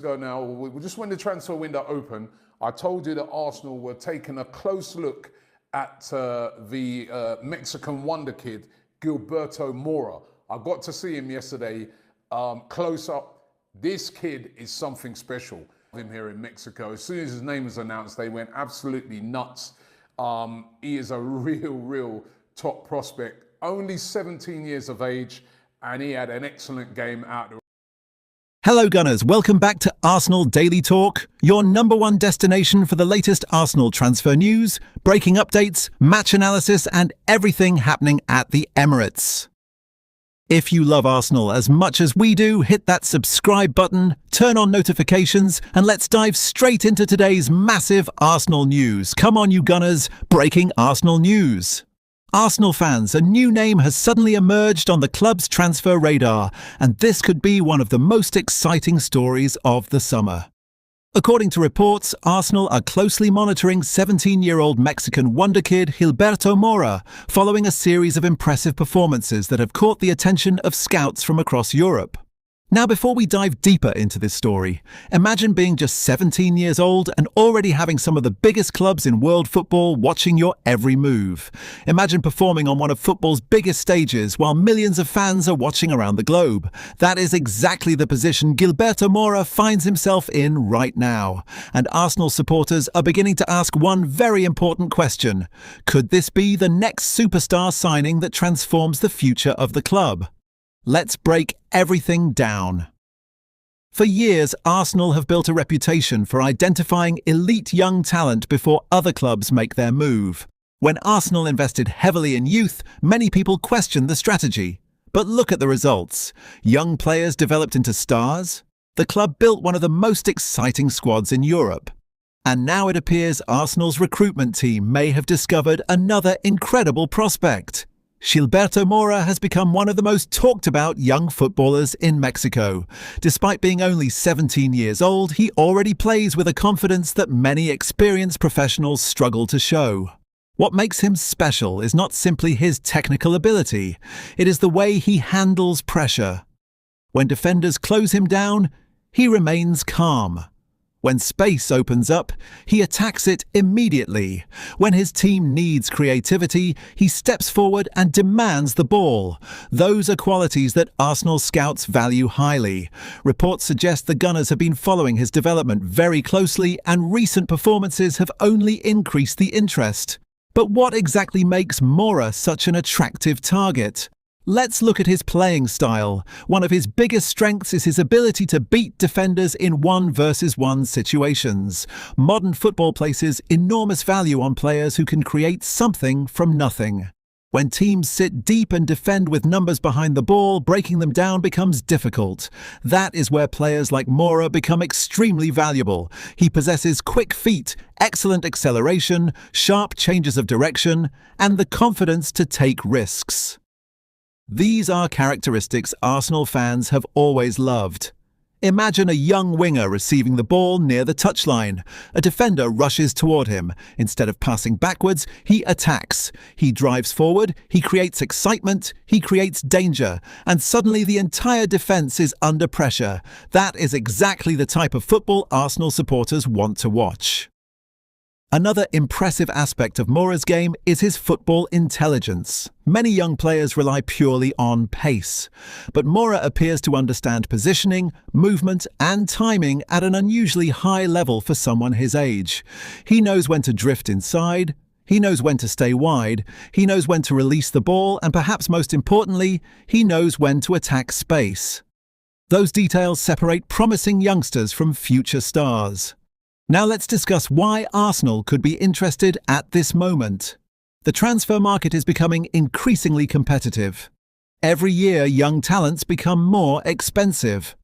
Ago now, just when the transfer window opened, I told you that Arsenal were taking a close look at the Mexican Wonderkid, Gilberto Mora. I got to see him yesterday close up. This kid is something special. Him here in Mexico. As soon as his name was announced, they went absolutely nuts. He is a real top prospect. Only 17 years of age, and he had an excellent game out there. Hello Gunners, welcome back to Arsenal Daily Talk, your #1 destination for the latest Arsenal transfer news, breaking updates, match analysis and everything happening at the Emirates. If you love Arsenal as much as we do, hit that subscribe button, turn on notifications and let's dive straight into today's massive Arsenal news. Come on you Gunners, breaking Arsenal news. Arsenal fans, a new name has suddenly emerged on the club's transfer radar, and this could be one of the most exciting stories of the summer. According to reports, Arsenal are closely monitoring 17-year-old Mexican wonderkid Gilberto Mora, following a series of impressive performances that have caught the attention of scouts from across Europe. Now, before we dive deeper into this story, imagine being just 17 years old and already having some of the biggest clubs in world football watching your every move. Imagine performing on one of football's biggest stages while millions of fans are watching around the globe. That is exactly the position Gilberto Mora finds himself in right now. And Arsenal supporters are beginning to ask one very important question. Could this be the next superstar signing that transforms the future of the club? Let's break everything down. For years, Arsenal have built a reputation for identifying elite young talent before other clubs make their move. When Arsenal invested heavily in youth, many people questioned the strategy. But look at the results. Young players developed into stars. The club built one of the most exciting squads in Europe. And now it appears Arsenal's recruitment team may have discovered another incredible prospect. Gilberto Mora has become one of the most talked about young footballers in Mexico. Despite being only 17 years old, he already plays with a confidence that many experienced professionals struggle to show. What makes him special is not simply his technical ability, it is the way he handles pressure. When defenders close him down, he remains calm. When space opens up, he attacks it immediately. When his team needs creativity, he steps forward and demands the ball. Those are qualities that Arsenal scouts value highly. Reports suggest the Gunners have been following his development very closely, and recent performances have only increased the interest. But what exactly makes Mora such an attractive target? Let's look at his playing style. One of his biggest strengths is his ability to beat defenders in 1-versus-1 situations. Modern football places enormous value on players who can create something from nothing. When teams sit deep and defend with numbers behind the ball, breaking them down becomes difficult. That is where players like Mora become extremely valuable. He possesses quick feet, excellent acceleration, sharp changes of direction, and the confidence to take risks. These are characteristics Arsenal fans have always loved. Imagine a young winger receiving the ball near the touchline. A defender rushes toward him. Instead of passing backwards, he attacks. He drives forward, he creates excitement, he creates danger, and suddenly the entire defense is under pressure. That is exactly the type of football Arsenal supporters want to watch. Another impressive aspect of Mora's game is his football intelligence. Many young players rely purely on pace, but Mora appears to understand positioning, movement, and timing at an unusually high level for someone his age. He knows when to drift inside, he knows when to stay wide, he knows when to release the ball, and perhaps most importantly, he knows when to attack space. Those details separate promising youngsters from future stars. Now let's discuss why Arsenal could be interested at this moment. The transfer market is becoming increasingly competitive. Every year, young talents become more expensive.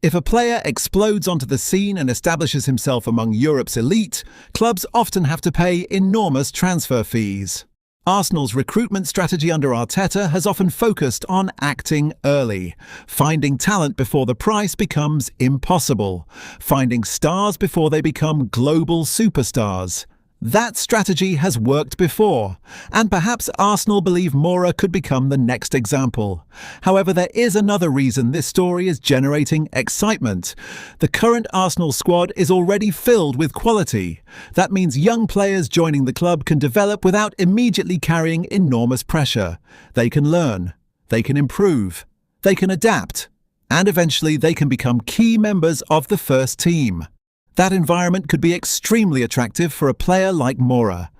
If a player explodes onto the scene and establishes himself among Europe's elite, clubs often have to pay enormous transfer fees. Arsenal's recruitment strategy under Arteta has often focused on acting early. Finding talent before the price becomes impossible. Finding stars before they become global superstars. That strategy has worked before, and perhaps Arsenal believe Mora could become the next example. However, there is another reason this story is generating excitement. The current Arsenal squad is already filled with quality. That means young players joining the club can develop without immediately carrying enormous pressure. They can learn, they can improve, they can adapt, and eventually they can become key members of the first team. That environment could be extremely attractive for a player like Mora.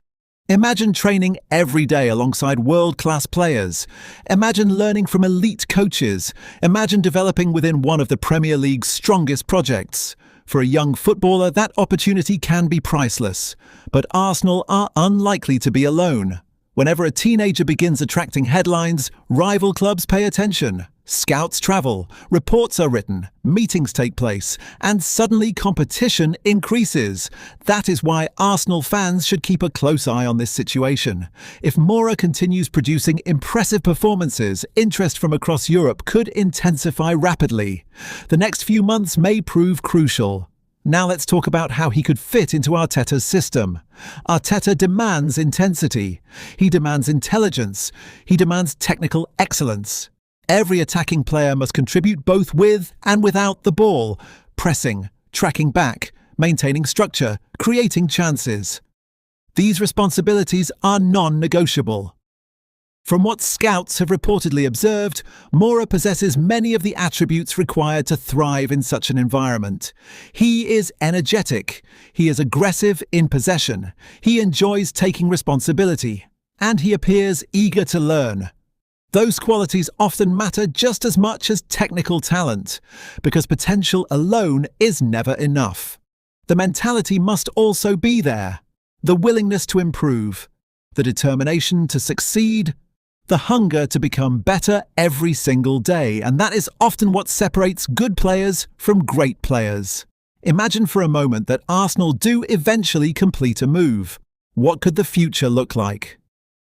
Imagine training every day alongside world-class players. Imagine learning from elite coaches. Imagine developing within one of the Premier League's strongest projects. For a young footballer, that opportunity can be priceless. But Arsenal are unlikely to be alone. Whenever a teenager begins attracting headlines, rival clubs pay attention. Scouts travel, reports are written, meetings take place, and suddenly competition increases. That is why Arsenal fans should keep a close eye on this situation. If Mora continues producing impressive performances, interest from across Europe could intensify rapidly. The next few months may prove crucial. Now let's talk about how he could fit into Arteta's system. Arteta demands intensity. He demands intelligence. He demands technical excellence. Every attacking player must contribute both with and without the ball, pressing, tracking back, maintaining structure, creating chances. These responsibilities are non-negotiable. From what scouts have reportedly observed, Mora possesses many of the attributes required to thrive in such an environment. He is energetic, he is aggressive in possession, he enjoys taking responsibility, and he appears eager to learn. Those qualities often matter just as much as technical talent, because potential alone is never enough. The mentality must also be there, the willingness to improve, the determination to succeed, the hunger to become better every single day, and that is often what separates good players from great players. Imagine for a moment that Arsenal do eventually complete a move. What could the future look like?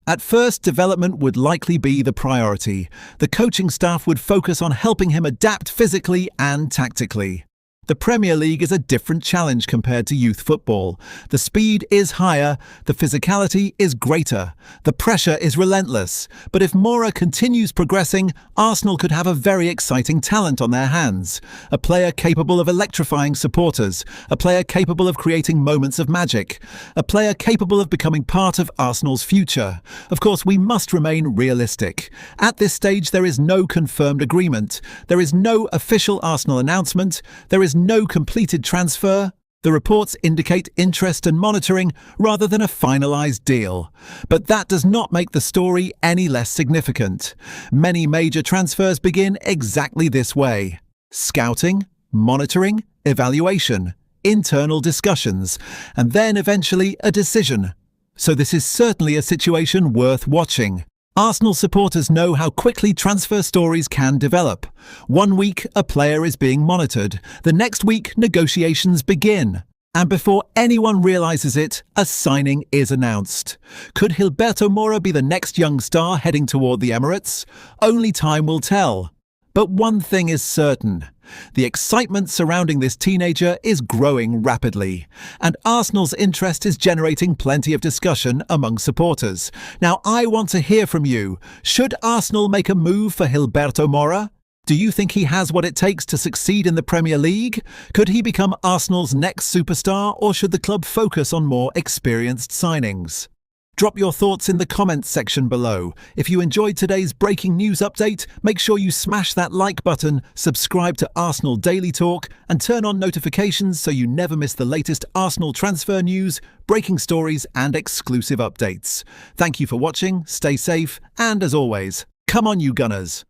At first, development would likely be the priority. The coaching staff would focus on helping him adapt physically and tactically. The Premier League is a different challenge compared to youth football. The speed is higher, the physicality is greater, the pressure is relentless. But if Mora continues progressing, Arsenal could have a very exciting talent on their hands. A player capable of electrifying supporters, a player capable of creating moments of magic, a player capable of becoming part of Arsenal's future. Of course, we must remain realistic. At this stage, there is no confirmed agreement. There is no official Arsenal announcement. There is no completed transfer. The reports indicate interest and monitoring rather than a finalised deal. But that does not make the story any less significant. Many major transfers begin exactly this way: scouting, monitoring, evaluation, internal discussions, and then eventually a decision. So this is certainly a situation worth watching. Arsenal supporters know how quickly transfer stories can develop. One week, a player is being monitored. The next week, negotiations begin. And before anyone realises it, a signing is announced. Could Gilberto Mora be the next young star heading toward the Emirates? Only time will tell. But one thing is certain. The excitement surrounding this teenager is growing rapidly, and Arsenal's interest is generating plenty of discussion among supporters. Now, I want to hear from you. Should Arsenal make a move for Gilberto Mora? Do you think he has what it takes to succeed in the Premier League? Could he become Arsenal's next superstar, or should the club focus on more experienced signings? Drop your thoughts in the comments section below. If you enjoyed today's breaking news update, make sure you smash that like button, subscribe to Arsenal Daily Talk, and turn on notifications so you never miss the latest Arsenal transfer news, breaking stories, and exclusive updates. Thank you for watching, stay safe, and as always, come on you Gunners!